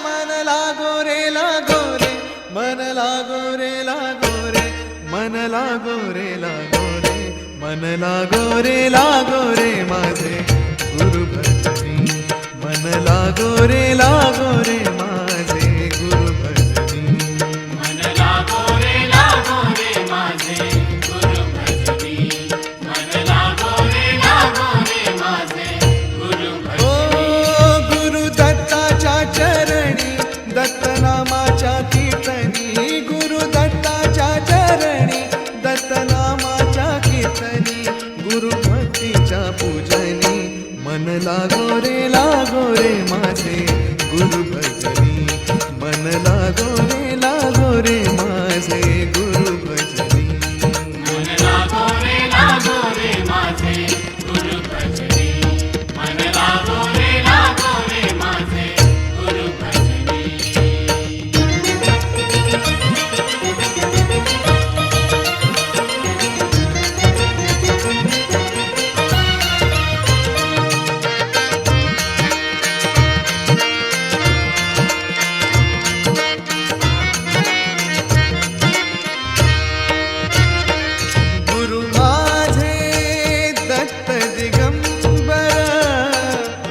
मन लागो रे लागो रे, मन लागो रे लागो रे, मन लागो रे लागो रे, मन लागो रे लागो रे माझे गुरु भजनी. मन लागो रे लागो रे माझे गुरु भजनी. मन लागो रे माझे गुरु भजनी. मन लागो रे माझे गुरु ओ भजनी. गुरु दत्ताच्या चरणी, दत्त नामाच्या कीर्तनी, गुरु दत्ताच्या चरणी, दत्त नामाच्या कीर्तनी, गुरु भक्तीच्या पूजनी. मन लागो रे माझे गुरु भजनी. मन लागो रे माझे गुरु भजनी. मन लागो रे माझे गुरु भजनी. मन लागो रे माझे गुरु भजनी. गुरु माझे दत्त दिगंबर,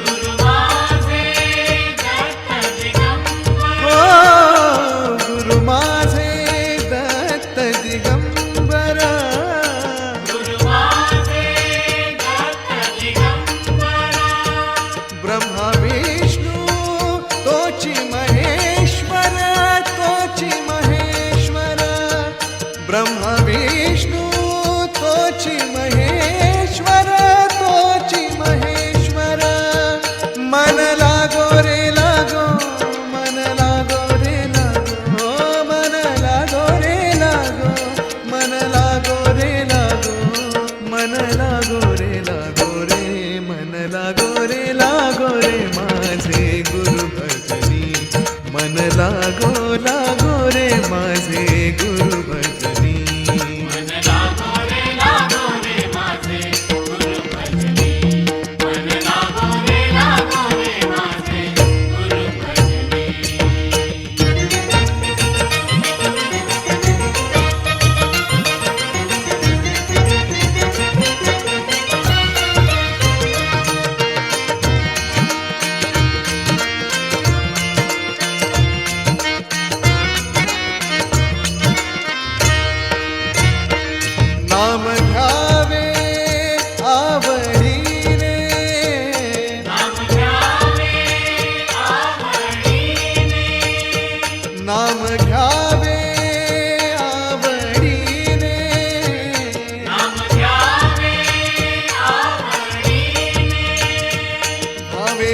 गुरु माझे दत्त दिगंबर. ओ गुरु माझे दत्त दिगंबर. गुरु माझे दत्त दिगंबर. ब्रह्मा विष्णू तोची महेश्वर, तोची महेश्वर. ब्रह्मा विष्णू तोची महेश्वर, तोची महेश्वर. मन लागो रे लागो, मन लागो रे लागो, मन लागो रे लागो, मन लागो रे लागो, मन लागो रे लागो रे, मन लागो रे माझे गुरु भजनी. मन लागो रे माझे गुरु भजनी. मन लागो रे माझे गुरु भजनी. मन लागो रे माझे गुरु भजनी. नाम घ्यावे आवडीने, नाम घ्यावे आवडीने. नाम घ्यावे आवडीने. नाम घ्यावे आवडीने. भावे